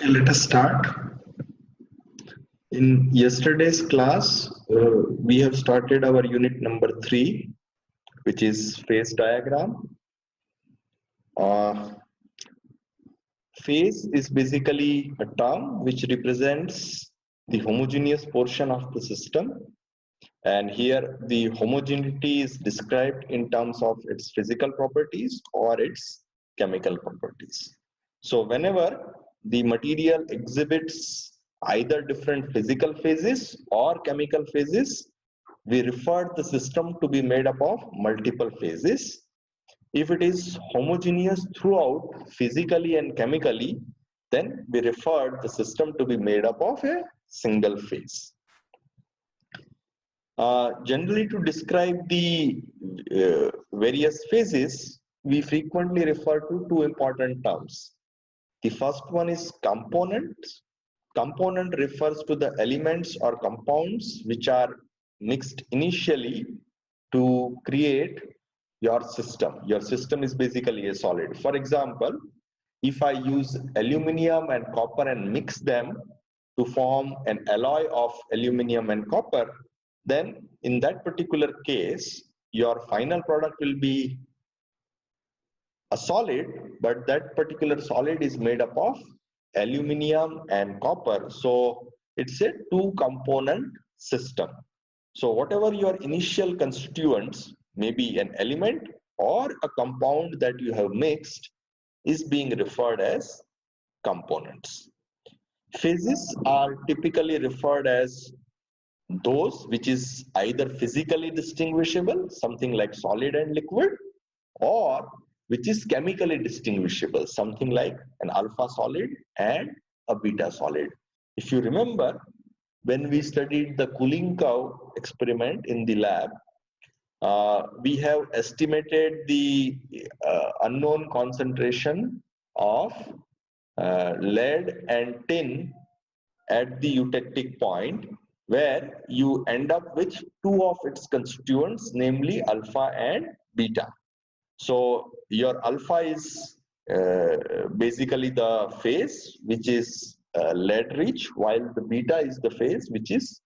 Let us start. In yesterday's class, we have started our unit number 3, which is phase diagram. Phase is basically a term which represents the homogeneous portion of the system. And here the homogeneity is described in terms of its physical properties or its chemical properties. So whenever the material exhibits either different physical phases or chemical phases, we refer the system to be made up of multiple phases. If it is homogeneous throughout physically and chemically, then we refer the system to be made up of a single phase. Generally, to describe the various phases, we frequently refer to two important terms. The first one is component. Component refers to the elements or compounds which are mixed initially to create your system. Your system is basically a solid. For example, if I use aluminium and copper and mix them to form an alloy of aluminium and copper, then in that particular case, your final product will be a solid, but that particular solid is made up of aluminium and copper. So it's a two-component system. So whatever your initial constituents, maybe an element or a compound that you have mixed, is being referred as components. Phases are typically referred as those which is either physically distinguishable, something like solid and liquid, or which is chemically distinguishable, something like an alpha solid and a beta solid. If you remember, when we studied the cooling curve experiment in the lab, we have estimated the unknown concentration of lead and tin at the eutectic point, where you end up with two of its constituents, namely alpha and beta. So your alpha is basically the phase which is lead rich, while the beta is the phase which is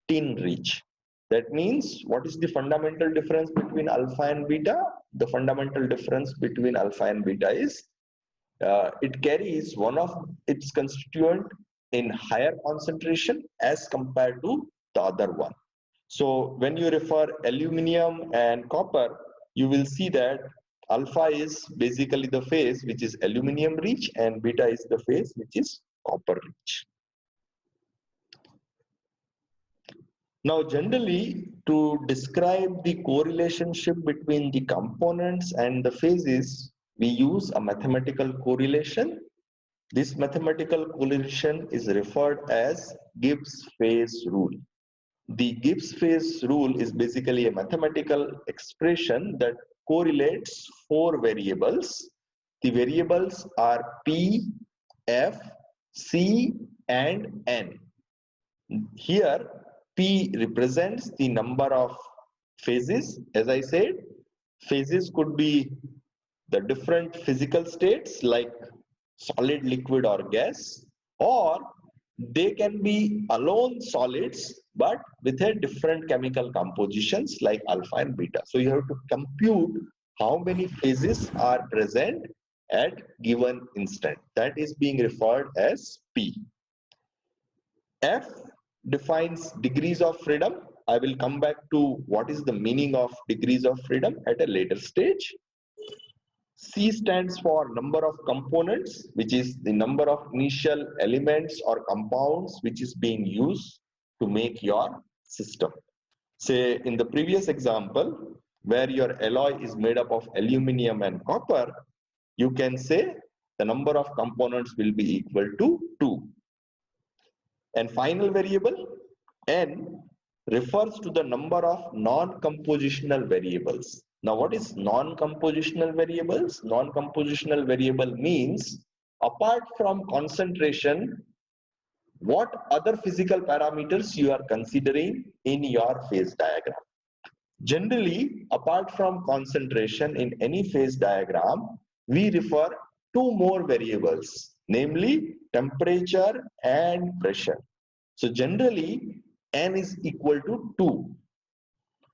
tin rich. That means, what is the fundamental difference between alpha and beta? The fundamental difference between alpha and beta is it carries one of its constituent in higher concentration as compared to the other one. So when you refer aluminium and copper, you will see that alpha is basically the phase which is aluminium rich and beta is the phase which is copper rich. Now generally, to describe the correlationship between the components and the phases, we use a mathematical correlation. This mathematical correlation is referred as Gibbs phase rule. The Gibbs phase rule is basically a mathematical expression that correlates four variables. The variables are P, F, C, and N. Here, P represents the number of phases. As I said, phases could be the different physical states like solid, liquid, or gas, or they can be alone solids but with a different chemical compositions like alpha and beta. So you have to compute how many phases are present at given instant. That is being referred as P. F defines degrees of freedom. I will come back to what is the meaning of degrees of freedom at a later stage. C stands for number of components, which is the number of initial elements or compounds which is being used to make your system. Say in the previous example, where your alloy is made up of aluminium and copper, you can say the number of components will be equal to 2. And final variable, N, refers to the number of non-compositional variables. Now, what is non-compositional variables? Non-compositional variable means, apart from concentration, what other physical parameters you are considering in your phase diagram. Generally, apart from concentration in any phase diagram, we refer two more variables. namely temperature and pressure. So generally N is equal to 2.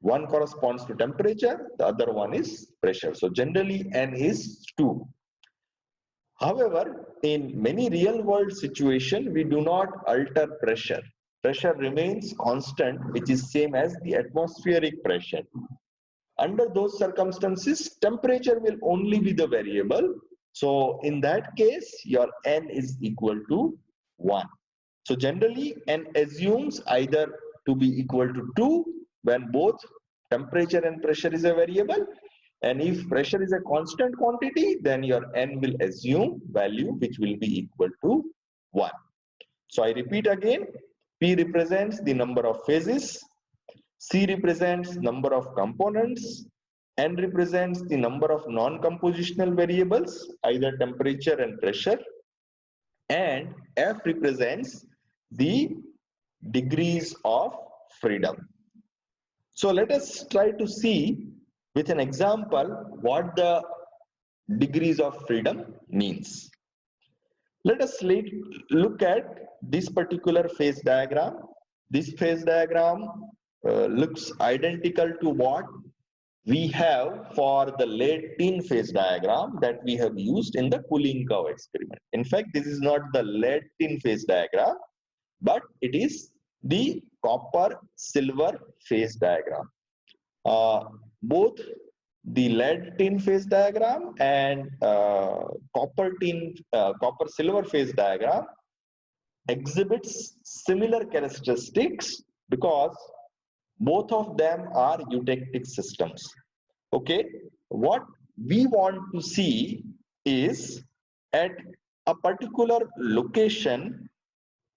One corresponds to temperature, the other one is pressure. So generally N is 2. However, in many real world situations, we do not alter pressure. Pressure remains constant, which is same as the atmospheric pressure. Under those circumstances, temperature will only be the variable. So in that case, your N is equal to 1. So generally, N assumes either to be equal to 2 when both temperature and pressure is a variable. And if pressure is a constant quantity, then your N will assume value which will be equal to 1. So I repeat again, P represents the number of phases, C represents number of components, N represents the number of non-compositional variables, either temperature and pressure, and F represents the degrees of freedom. So let us try to see with an example what the degrees of freedom means. Let us look at this particular phase diagram. This phase diagram looks identical to what we have for the lead tin phase diagram that we have used in the cooling curve experiment. In fact, this is not the lead tin phase diagram, but it is the copper silver phase diagram. Both the lead tin phase diagram and copper silver phase diagram exhibits similar characteristics because both of them are eutectic systems. Okay, what we want to see is at a particular location,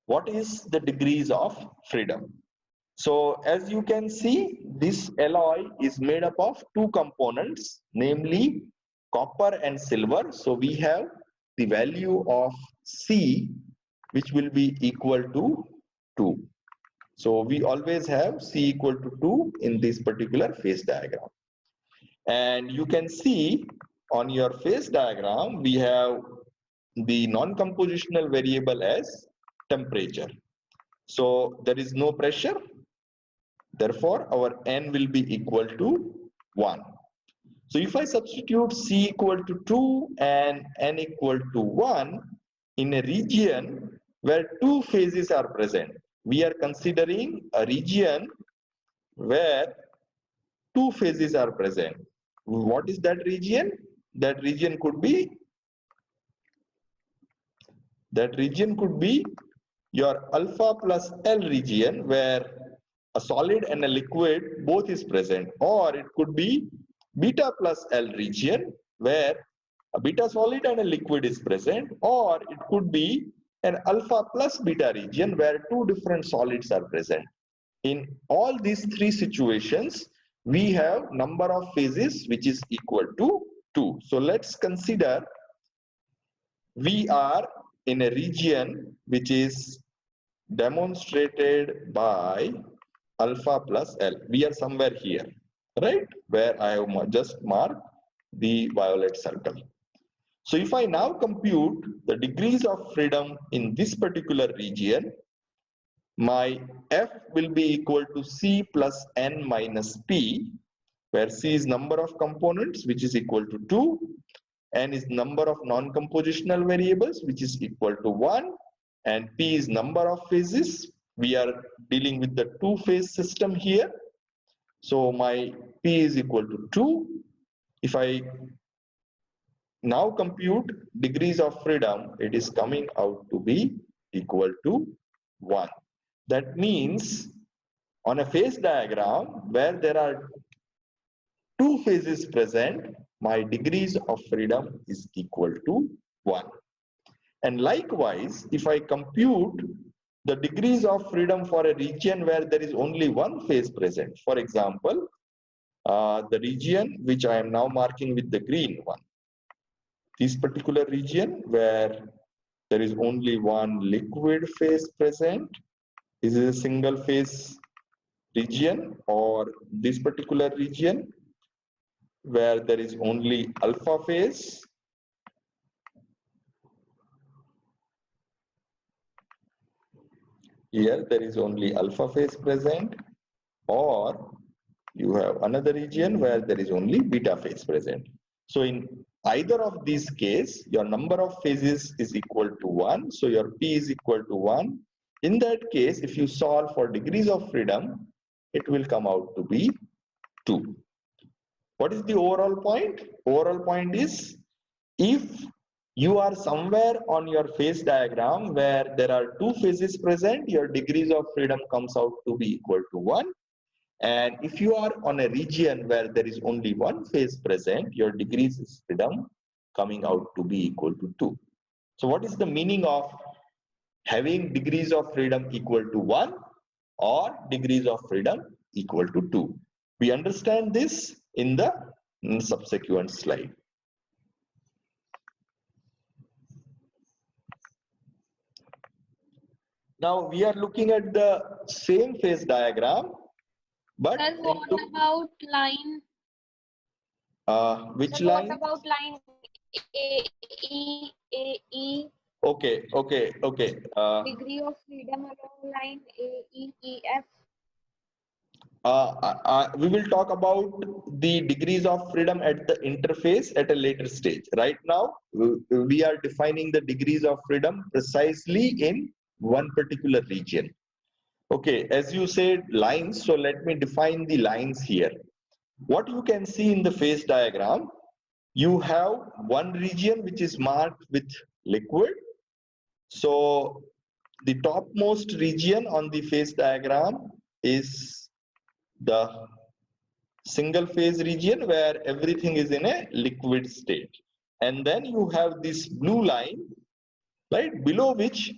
what is the degrees of freedom. So as you can see, this alloy is made up of two components, namely copper and silver. So we have the value of C, which will be equal to 2. So we always have C equal to 2 in this particular phase diagram. And you can see on your phase diagram, we have the non-compositional variable as temperature. So there is no pressure. Therefore, our N will be equal to 1. So if I substitute C equal to 2 and N equal to 1 in a region where two phases are present, we are considering a region where two phases are present. What is that region? That region could be your alpha plus L region, where a solid and a liquid both is present, or it could be beta plus L region where a beta solid and a liquid is present, or it could be an alpha plus beta region where two different solids are present. In all these three situations, we have number of phases which is equal to 2. So let's consider we are in a region which is demonstrated by alpha plus L. We are somewhere here, right? Where I have just marked the violet circle. So if I now compute the degrees of freedom in this particular region, my F will be equal to C plus N minus P, where C is number of components, which is equal to 2, N is number of non-compositional variables, which is equal to 1, and P is number of phases. We are dealing with the two-phase system here. So my P is equal to 2. If I now compute degrees of freedom, it is coming out to be equal to 1. That means on a phase diagram where there are two phases present, my degrees of freedom is equal to 1. And likewise, if I compute the degrees of freedom for a region where there is only one phase present, for example, the region which I am now marking with the green one, this particular region where there is only one liquid phase present, this is a single phase region, or this particular region where there is only alpha phase, here there is only alpha phase present, or you have another region where there is only beta phase present. So in either of these case, your number of phases is equal to 1. So your P is equal to 1. In that case, if you solve for degrees of freedom, it will come out to be 2. What is the overall point? Overall point is, if you are somewhere on your phase diagram where there are 2 phases present, your degrees of freedom comes out to be equal to 1. And if you are on a region where there is only 1 phase present, your degrees of freedom coming out to be equal to 2. So what is the meaning of having degrees of freedom equal to 1 or degrees of freedom equal to 2? We understand this in the subsequent slide. Now we are looking at the same phase diagram, but Sir, what about line? Which Sir, line? what about line AE? Okay. Degree of freedom along line AEEF. We will talk about the degrees of freedom at the interface at a later stage. Right now, we are defining the degrees of freedom precisely in one particular region. Okay, as you said, lines, so let me define the lines here. What you can see in the phase diagram, you have one region which is marked with liquid. So the topmost region on the phase diagram is the single phase region where everything is in a liquid state. And then you have this blue line, right, below which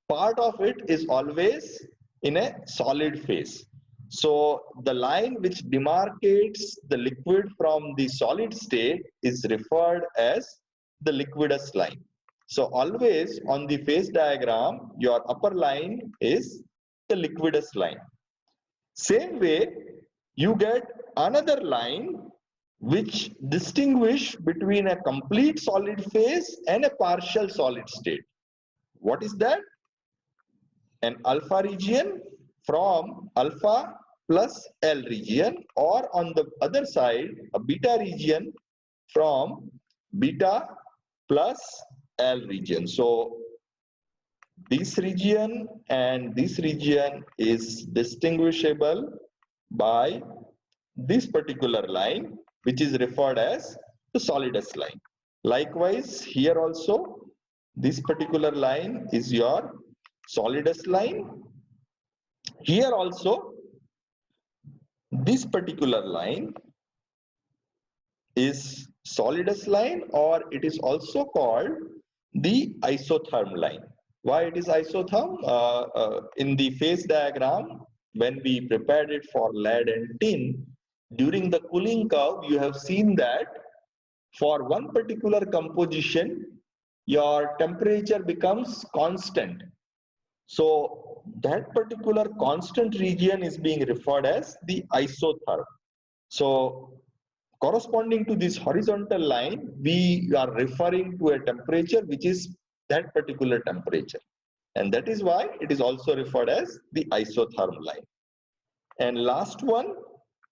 part of it is always in a solid phase. So the line which demarcates the liquid from the solid state is referred as the liquidus line. So always on the phase diagram, your upper line is the liquidus line. Same way, you get another line which distinguish between a complete solid phase and a partial solid state. What is that? An alpha region from alpha plus L region, or on the other side, a beta region from beta plus L region. So this region and this region is distinguishable by this particular line, which is referred as the solidus line. Likewise, here also, this particular line is your solidus line. Here also, this particular line is solidus line, or it is also called the isotherm line. Why it is isotherm? In the phase diagram, when we prepared it for lead and tin, during the cooling curve, you have seen that for one particular composition, your temperature becomes constant. So that particular constant region is being referred as the isotherm. So corresponding to this horizontal line, we are referring to a temperature which is that particular temperature. And that is why it is also referred as the isotherm line. And last one,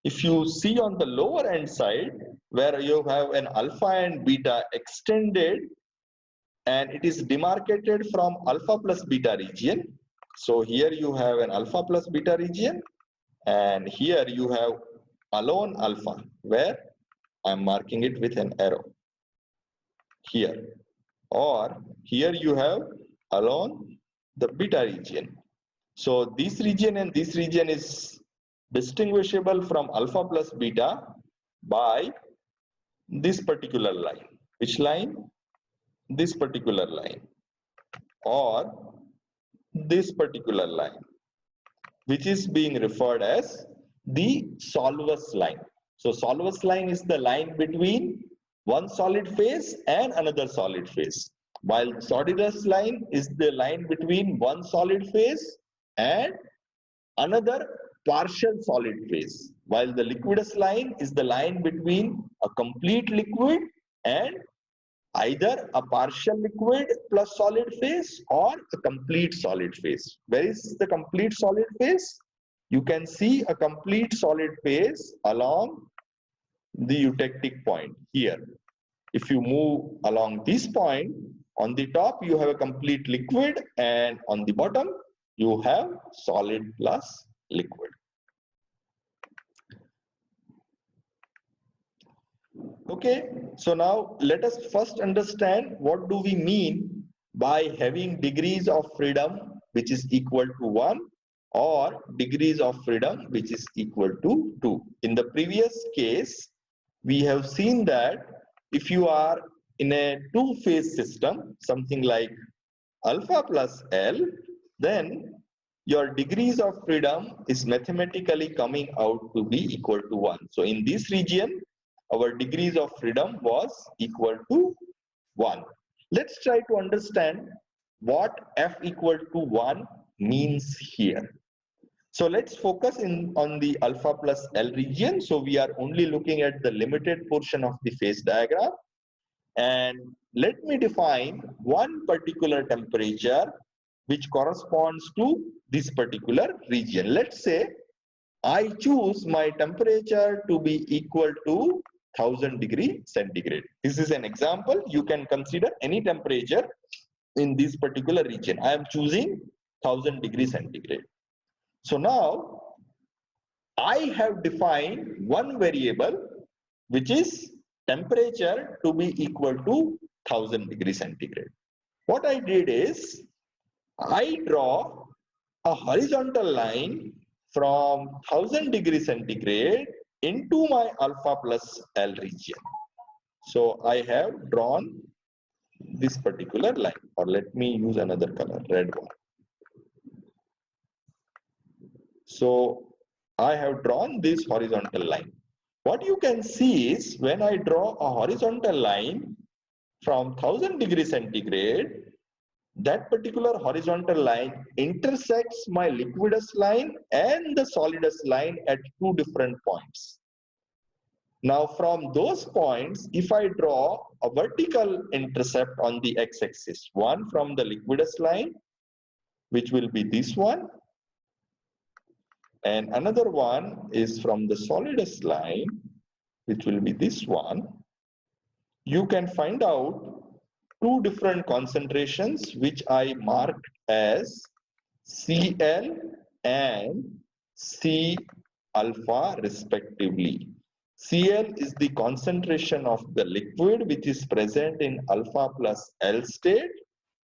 if you see on the lower end side, where you have an alpha and beta extended, and it is demarcated from alpha plus beta region. So here you have an alpha plus beta region, and here you have alone alpha, where I'm marking it with an arrow here, or here you have alone the beta region. So this region and this region is distinguishable from alpha plus beta by this particular line. Which line? This particular line, or this particular line, which is being referred as the solvus line. So solvus line is the line between one solid phase and another solid phase, while solidus line is the line between one solid phase and another partial solid phase, while the liquidus line is the line between a complete liquid and either a partial liquid plus solid phase or a complete solid phase. Where is the complete solid phase? You can see a complete solid phase along the eutectic point here. If you move along this point, on the top you have a complete liquid, and on the bottom you have solid plus liquid. Okay, so now let us first understand what do we mean by having degrees of freedom which is equal to 1 or degrees of freedom which is equal to 2. In the previous case, we have seen that if you are in a two-phase system, something like alpha plus L, then your degrees of freedom is mathematically coming out to be equal to 1. So in this region, our degrees of freedom was equal to 1. Let's try to understand what F equal to 1 means here. So let's focus on the alpha plus L region. So we are only looking at the limited portion of the phase diagram. And let me define one particular temperature which corresponds to this particular region. Let's say I choose my temperature to be equal to 1000 degree centigrade. This is an example. You can consider any temperature in this particular region. I am choosing 1000 degree centigrade. So now I have defined one variable which is temperature to be equal to 1000 degree centigrade. What I did is I draw a horizontal line from 1000 degree centigrade into my alpha plus L region. So I have drawn this particular line, or let me use another color, red one. So I have drawn this horizontal line. What you can see is when I draw a horizontal line from 1000 degree centigrade, that particular horizontal line intersects my liquidus line and the solidus line at two different points. Now from those points, if I draw a vertical intercept on the x-axis, one from the liquidus line, which will be this one, and another one is from the solidus line, which will be this one, you can find out two different concentrations which I marked as Cl and C alpha respectively. Cl is the concentration of the liquid which is present in alpha plus L state.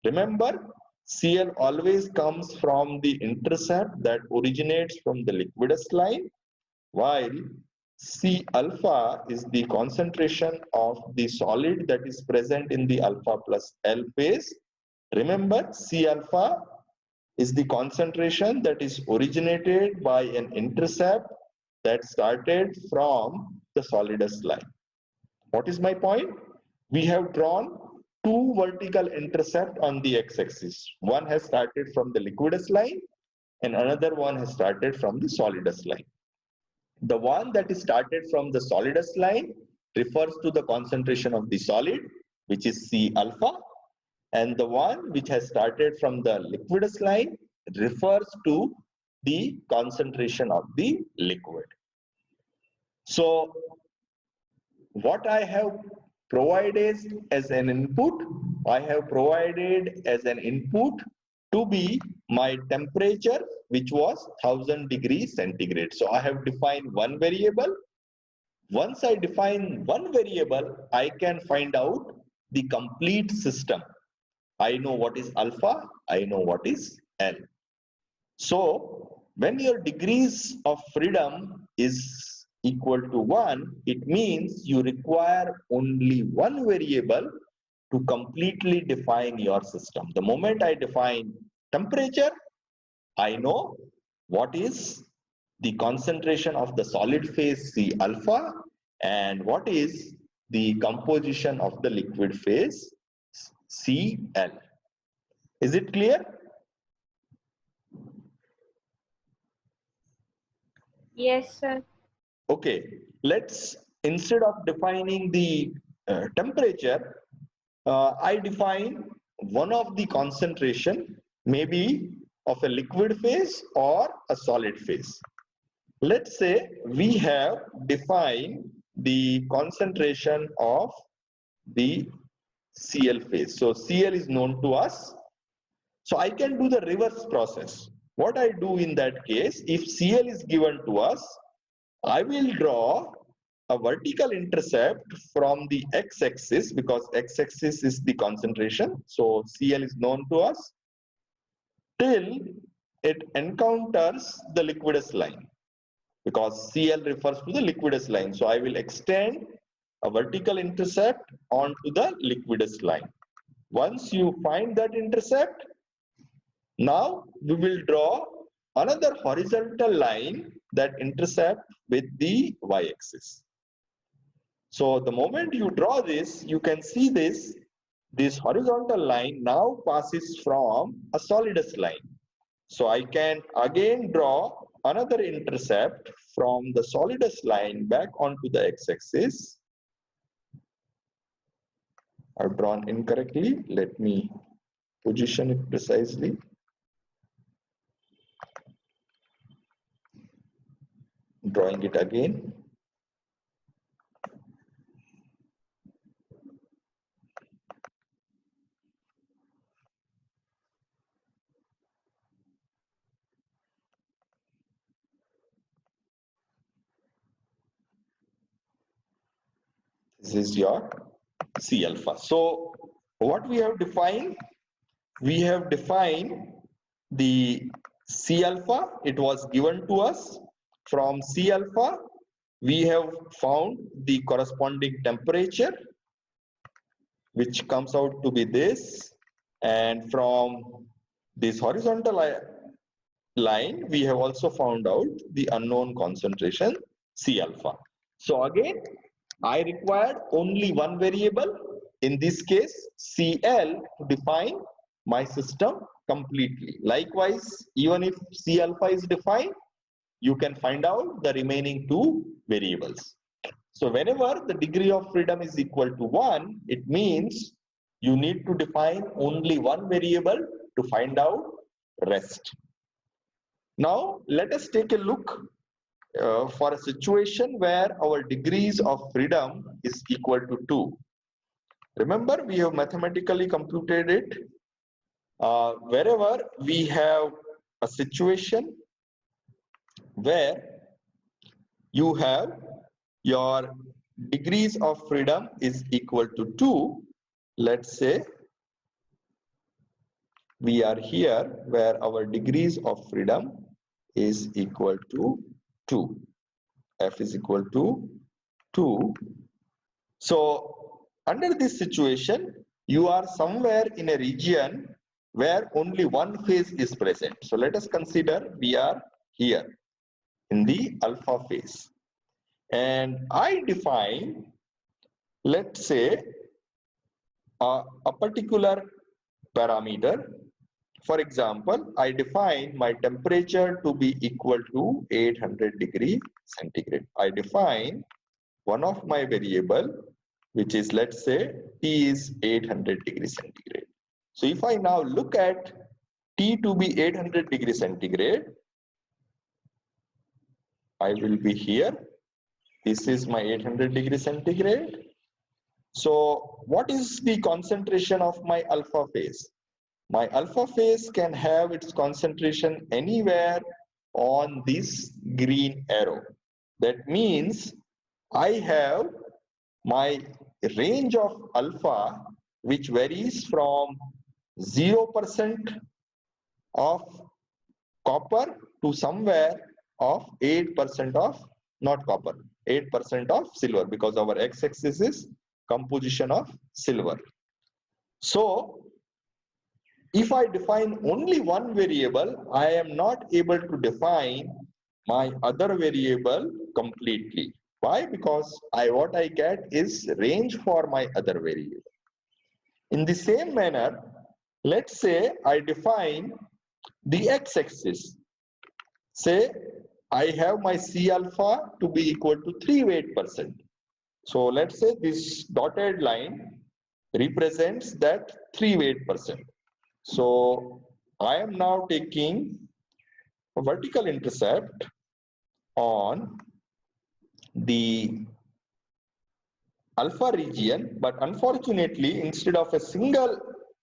Remember, Cl always comes from the intercept that originates from the liquidus line, while C alpha is the concentration of the solid that is present in the alpha plus L phase. Remember, C alpha is the concentration that is originated by an intercept that started from the solidus line. What is my point? We have drawn two vertical intercept on the x-axis. One has started from the liquidus line and another one has started from the solidus line. The one that is started from the solidus line refers to the concentration of the solid, which is C alpha, and the one which has started from the liquidus line refers to the concentration of the liquid. So what I have provided as an input, I have provided as an input to be my temperature, which was 1000 degrees centigrade. So I have defined one variable. Once I define one variable, I can find out the complete system. I know what is alpha, I know what is L. So when your degrees of freedom is equal to 1, it means you require only one variable to completely define your system. The moment I define temperature, I know what is the concentration of the solid phase C alpha and what is the composition of the liquid phase Cl. Is it clear? Yes, sir. Okay, let's, instead of defining the temperature, I define one of the concentration, maybe of a liquid phase or a solid phase. Let's say we have defined the concentration of the Cl phase. So Cl is known to us. So I can do the reverse process. What I do in that case, if Cl is given to us, I will draw a vertical intercept from the x-axis, because x-axis is the concentration. So Cl is known to us till it encounters the liquidus line, because Cl refers to the liquidus line. So I will extend a vertical intercept onto the liquidus line. Once you find that intercept, now we will draw another horizontal line that intercept with the y-axis. So the moment you draw this, you can see this horizontal line now passes from a solidus line. So I can again draw another intercept from the solidus line back onto the x-axis. I've drawn incorrectly. Let me position it precisely. Drawing it again. This is your C alpha. So what we have defined? We have defined the C alpha. It was given to us. From C alpha, we have found the corresponding temperature, which comes out to be this. And from this horizontal line, we have also found out the unknown concentration C alpha. So again, I required only one variable, in this case Cl, to define my system completely. Likewise, even if C alpha is defined, you can find out the remaining two variables. So whenever the degree of freedom is equal to 1, it means you need to define only one variable to find out rest. Now let us take a look for a situation where our degrees of freedom is equal to 2. Remember, we have mathematically computed it. Wherever we have a situation where you have your degrees of freedom is equal to 2, let's say we are here where our degrees of freedom is equal to 2. F is equal to 2. So under this situation, you are somewhere in a region where only one phase is present. So let us consider we are here in the alpha phase. And I define, let's say, a particular parameter. For example, I define my temperature to be equal to 800 degrees centigrade. I define one of my variable, which is, let's say, T is 800 degrees centigrade. So if I now look at T to be 800 degrees centigrade, I will be here. This is my 800 degrees centigrade. So what is the concentration of my alpha phase? My alpha phase can have its concentration anywhere on this green arrow. That means I have my range of alpha, which varies from 0% of copper to somewhere of 8% of, not copper, 8% of silver, because our x-axis is composition of silver. So if I define only one variable, I am not able to define my other variable completely. Why? Because what I get is range for my other variable. In the same manner, let's say I define the x-axis. Say I have my C alpha to be equal to 3 weight percent. So let's say this dotted line represents that 3 weight percent. So I am now taking a vertical intercept on the alpha region, but unfortunately, instead of a single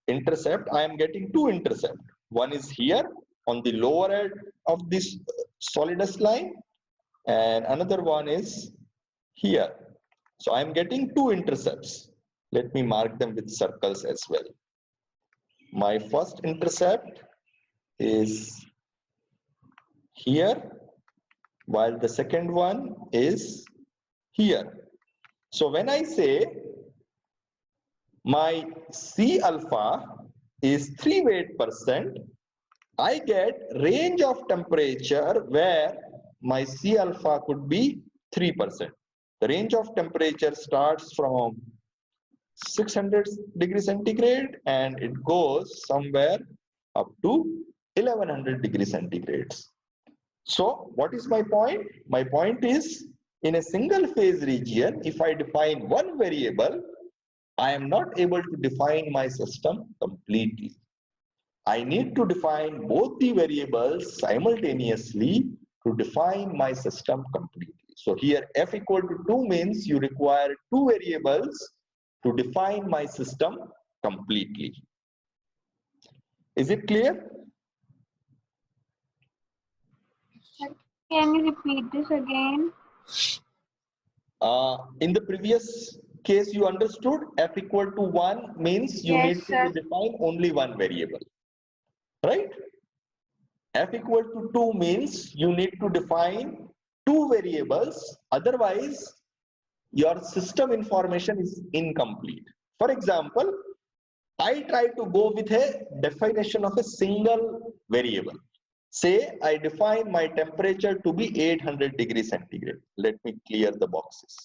intercept, I am getting two intercepts. One is here on the lower edge of this solidus line, and another one is here. So I am getting two intercepts. Let me mark them with circles as well. My first intercept is here, while the second one is here. So when I say my C alpha is 3 weight percent, I get range of temperature where my C alpha could be 3%. The range of temperature starts from 600 degrees centigrade and it goes somewhere up to 1100 degrees centigrades. So what is my point? My point is, in a single phase region, if I define one variable, I am not able to define my system completely. I need to define both the variables simultaneously to define my system completely. So here f equal to 2 means you require two variables to define my system completely. Is it clear? Can you repeat this again? In the previous case, you understood f equal to 1 means you Yes, need sir. to define only one variable, right? F equal to 2 means you need to define two variables, otherwise your system information is incomplete. For example, I try to go with a definition of a single variable. Say I define my temperature to be 800 degrees centigrade. Let me clear the boxes.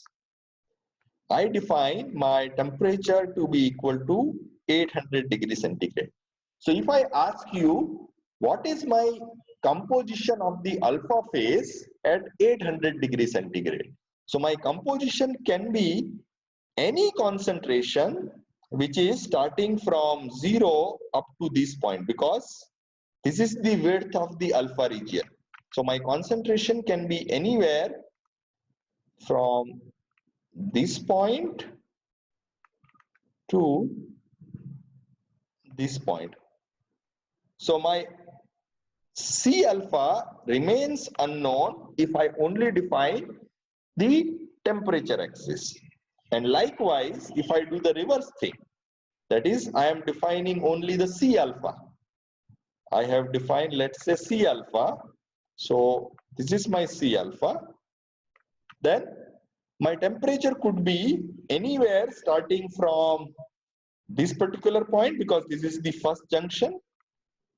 I define my temperature to be equal to 800 degrees centigrade. So if I ask you, what is my composition of the alpha phase at 800 degrees centigrade? So my composition can be any concentration which is starting from 0 up to this point, because this is the width of the alpha region. So my concentration can be anywhere from this point to this point. So my C alpha remains unknown if I only define the temperature axis. And likewise, if I do the reverse thing, that is, I am defining only the C alpha. I have defined, let's say, C alpha. So this is my C alpha. Then my temperature could be anywhere starting from this particular point, because this is the first junction.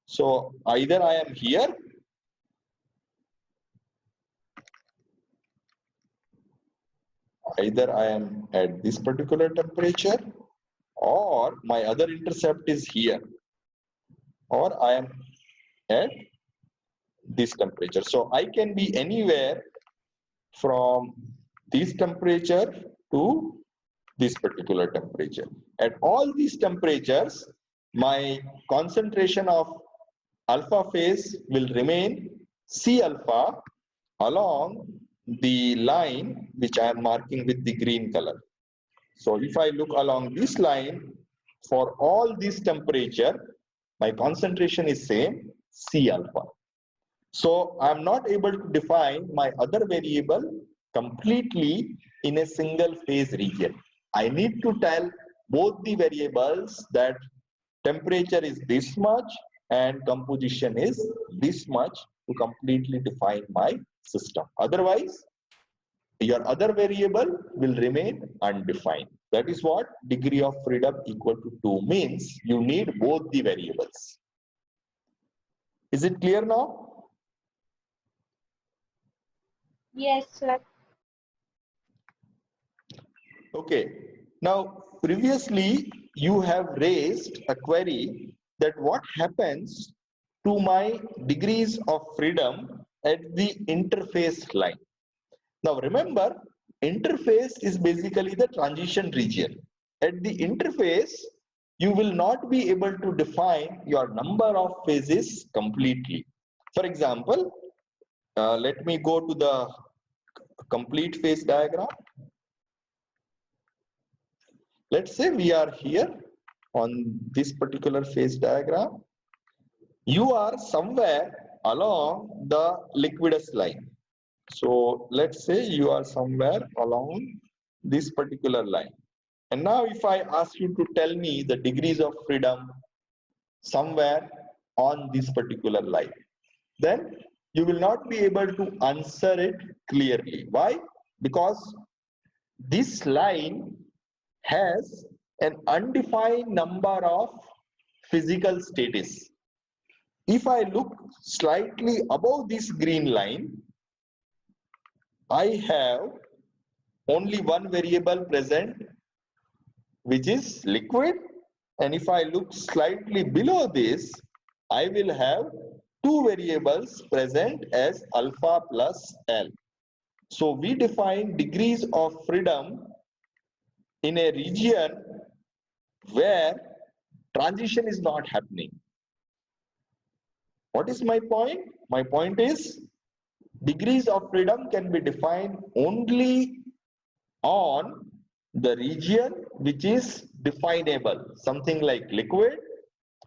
So either I am here, either I am at this particular temperature, or my other intercept is here, or I am at this temperature. So I can be anywhere from this temperature to this particular temperature. At all these temperatures, my concentration of alpha phase will remain C alpha along the line which I am marking with the green color. So if I look along this line, for all these temperature, my concentration is same, C alpha. So I'm not able to define my other variable completely in a single phase region. I need to tell both the variables that temperature is this much and composition is this much to completely define my system. Otherwise, your other variable will remain undefined. That is what degree of freedom equal to 2 means. You need both the variables. Is it clear now? Yes, sir. Okay. Now, previously you have raised a query that what happens to my degrees of freedom at the interface line. Now remember, interface is basically the transition region. at the interface, you will not be able to define your number of phases completely. For example, let me go to the complete phase diagram. Let's say we are here on this particular phase diagram. You are somewhere along the liquidus line. So let's say you are somewhere along this particular line. And now if I ask you to tell me the degrees of freedom somewhere on this particular line, then you will not be able to answer it clearly. Why? Because this line has an undefined number of physical status. If I look slightly above this green line, I have only one variable present, which is liquid. And if I look slightly below this, I will have two variables present as alpha plus L. So we define degrees of freedom in a region where transition is not happening. What is my point? My point is degrees of freedom can be defined only on the region which is definable, something like liquid,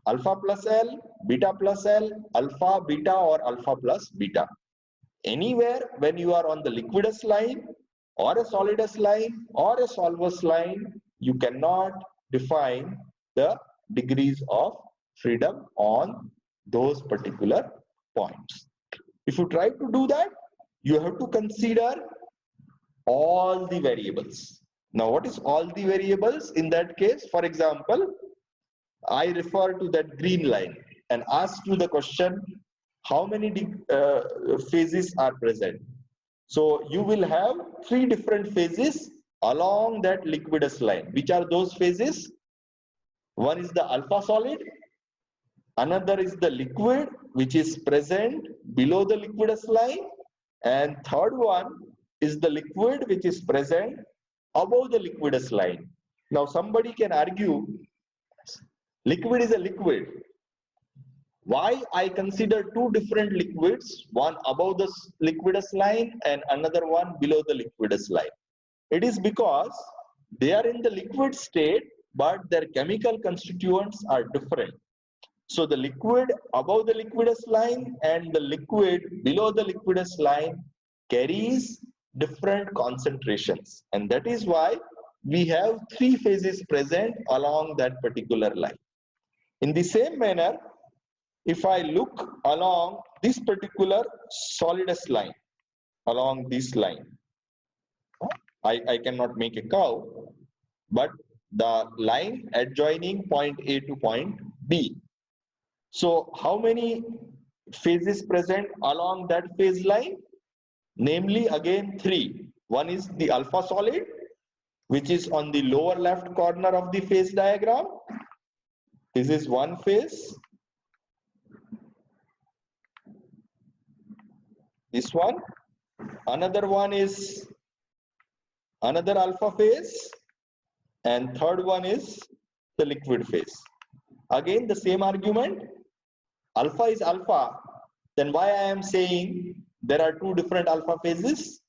alpha plus L, beta plus L, alpha, beta, or alpha plus beta. Anywhere when you are on the liquidus line or a solidus line or a solvus line, you cannot define the degrees of freedom on those particular points. If you try to do that, you have to consider all the variables. Now, what is all the variables in that case? For example, I refer to that green line and ask you the question, how many phases are present? So you will have three different phases along that liquidus line. Which are those phases? One is the alpha solid, another is the liquid which is present below the liquidus line, and third one is the liquid which is present above the liquidus line. Now somebody can argue liquid is a liquid. Why I consider two different liquids, one above the liquidus line and another one below the liquidus line? It is because they are in the liquid state, but their chemical constituents are different. So the liquid above the liquidus line and the liquid below the liquidus line carries different concentrations. And that is why we have three phases present along that particular line. In the same manner, if I look along this particular solidus line, along this line, I cannot make a curve, but the line adjoining point A to point B. So how many phases present along that phase line? Namely, again, three. One is the alpha solid, which is on the lower left corner of the phase diagram. This is one phase. This one. Another one is another alpha phase. And third one is the liquid phase. Again, the same argument. Alpha is alpha. Then why I am saying there are two different alpha phases?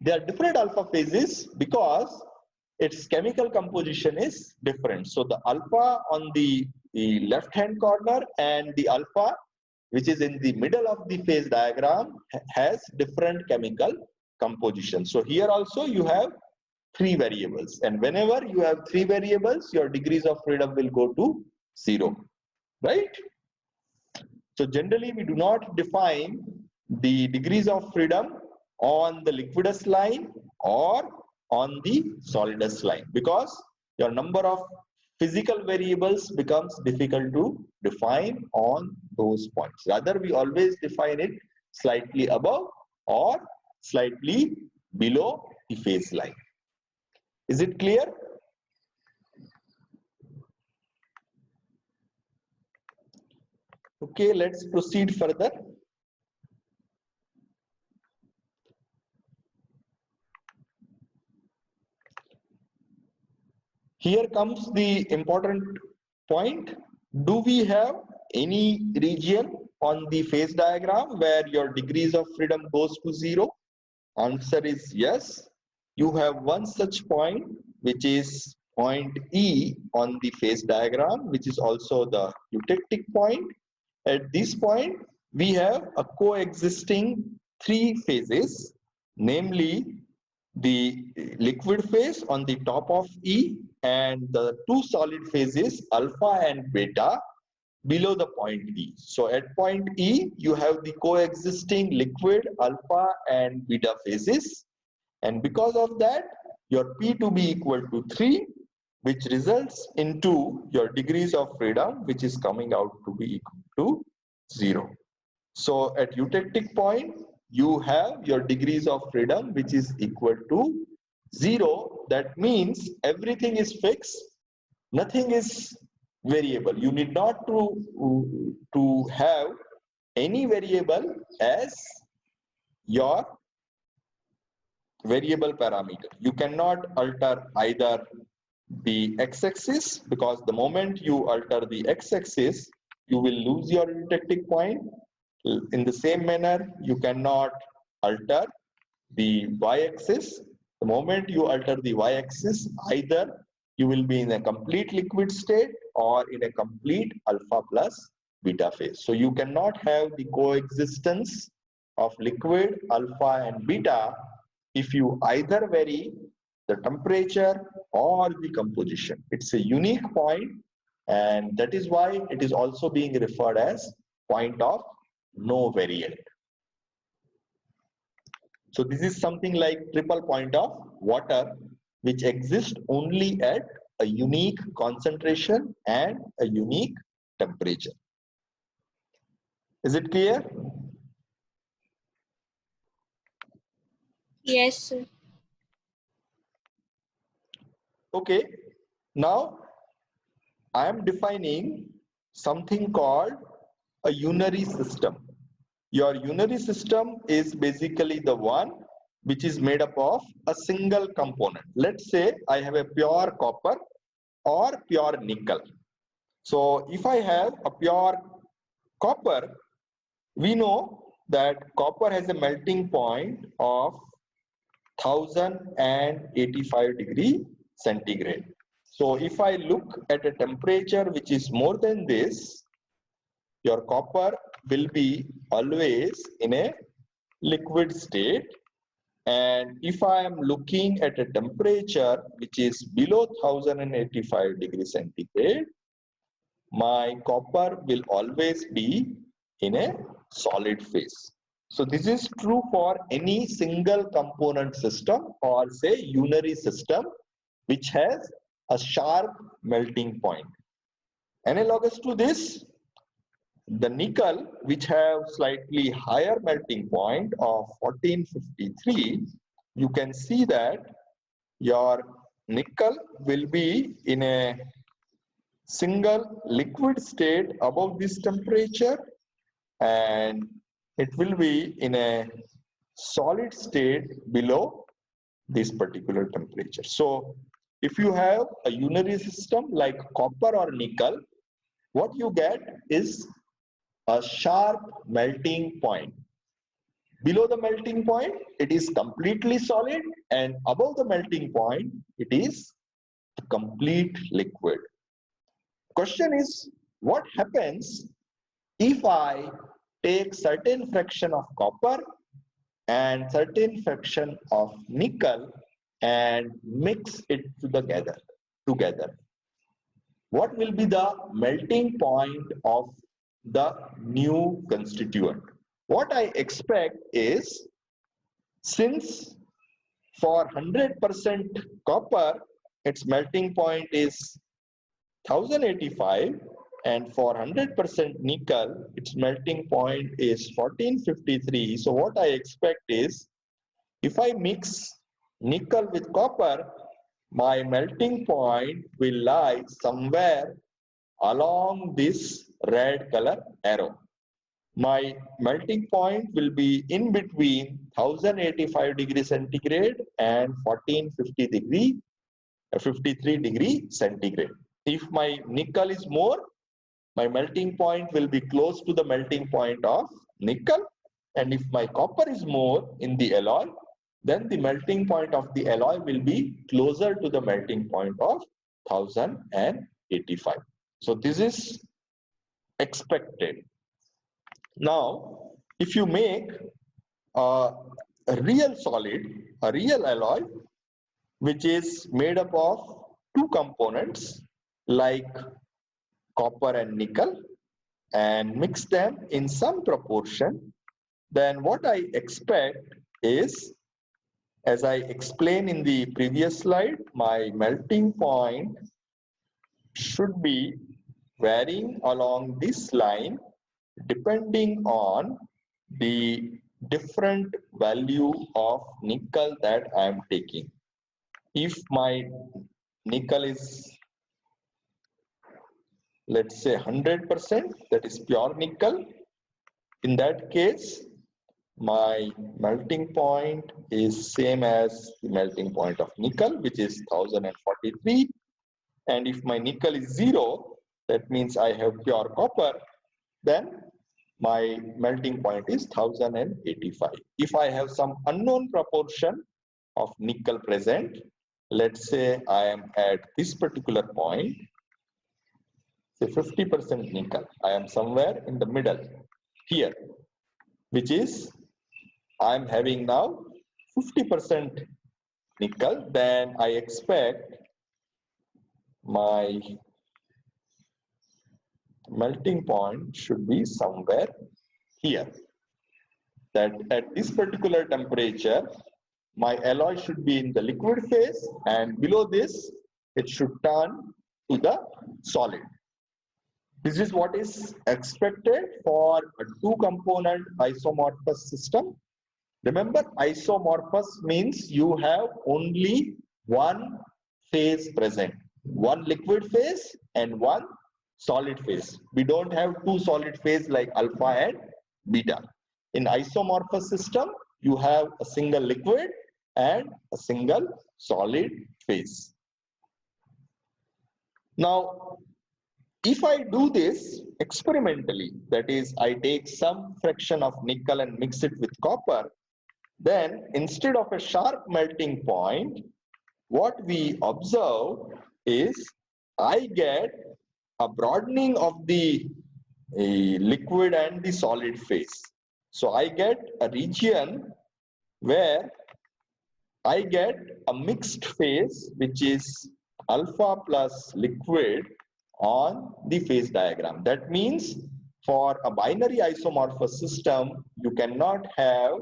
They are different alpha phases because its chemical composition is different. So the alpha on the left hand corner and the alpha which is in the middle of the phase diagram has different chemical composition. So here also you have three variables, and whenever you have three variables, your degrees of freedom will go to 0, right? So generally we do not define the degrees of freedom on the liquidus line or on the solidus line because your number of physical variables becomes difficult to define on those points. Rather, we always define it slightly above or slightly below the phase line. Is it clear? Okay, let's proceed further. Here comes the important point. Do we have any region on the phase diagram where your degrees of freedom goes to 0? Answer is yes. You have one such point, which is point E on the phase diagram, which is also the eutectic point. At this point, we have a coexisting three phases, namely the liquid phase on the top of E and the two solid phases alpha and beta below the point E. So at point E, you have the coexisting liquid alpha and beta phases. And because of that, your P to be equal to 3, which results into your degrees of freedom, which is coming out to be equal to 0. So at eutectic point, you have your degrees of freedom, which is equal to 0. That means everything is fixed, nothing is variable. You need not to have any variable as your variable parameter. You cannot alter either the x-axis, because the moment you alter the x-axis, you will lose your eutectic point. In the same manner, you cannot alter the y-axis. The moment you alter the y-axis, either you will be in a complete liquid state or in a complete alpha plus beta phase. So you cannot have the coexistence of liquid, alpha and beta if you either vary the temperature or the composition. It's a unique point, and that is why it is also being referred as point of no variant. So this is something like triple point of water, which exists only at a unique concentration and a unique temperature. Is it clear? Yes, sir. Okay. Now I am defining something called a unary system. Your unary system is basically the one which is made up of a single component. Let's say I have a pure copper or pure nickel. So if I have a pure copper, we know that copper has a melting point of 1085 degree centigrade. So if I look at a temperature which is more than this, your copper will be always in a liquid state. And if I am looking at a temperature which is below 1085 degree centigrade, my copper will always be in a solid phase. So this is true for any single component system, or say unary system, which has a sharp melting point. Analogous to this, the nickel, which have slightly higher melting point of 1453, you can see that your nickel will be in a single liquid state above this temperature, and it will be in a solid state below this particular temperature. So if you have a unary system like copper or nickel, what you get is a sharp melting point. Below the melting point, it is completely solid, and above the melting point, it is a complete liquid. Question is, what happens if I take certain fraction of copper and certain fraction of nickel and mix it together? What will be the melting point of the new constituent? What I expect is, since for 100% copper, its melting point is 1085, and for 100% nickel, its melting point is 1453. So what I expect is, if I mix nickel with copper, my melting point will lie somewhere along this red color arrow. My melting point will be in between 1085 degree centigrade and 1450 degree 53 degrees centigrade. If my nickel is more, my melting point will be close to the melting point of nickel. And if my copper is more in the alloy, then the melting point of the alloy will be closer to the melting point of 1085. So this is expected. Now, if you make a real solid, a real alloy, which is made up of two components like copper and nickel, and mix them in some proportion, then what I expect is, as I explained in the previous slide, my melting point should be varying along this line depending on the different value of nickel that I am taking. If my nickel is, let's say 100%, that is pure nickel, in that case my melting point is same as the melting point of nickel, which is 1043. And if my nickel is 0, that means I have pure copper, then my melting point is 1085. If I have some unknown proportion of nickel present, let's say I am at this particular point, say 50% nickel, I am somewhere in the middle here, which is I am having now 50% nickel, then I expect my melting point should be somewhere here. That at this particular temperature, my alloy should be in the liquid phase, and below this, it should turn to the solid. This is what is expected for a two-component isomorphous system. Remember, isomorphous means you have only one phase present, one liquid phase and one solid phase. We don't have two solid phase like alpha and beta. In isomorphous system, you have a single liquid and a single solid phase. Now, if I do this experimentally, that is, I take some fraction of nickel and mix it with copper, then instead of a sharp melting point, what we observe is I get a broadening of the liquid and the solid phase. So I get a region where I get a mixed phase, which is alpha plus liquid on the phase diagram. That means for a binary isomorphous system, you cannot have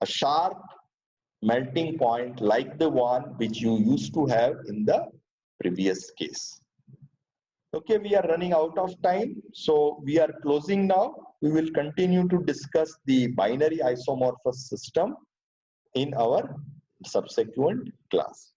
a sharp melting point like the one which you used to have in the previous case. Okay, we are running out of time, so we are closing now. We will continue to discuss the binary isomorphous system in our subsequent class.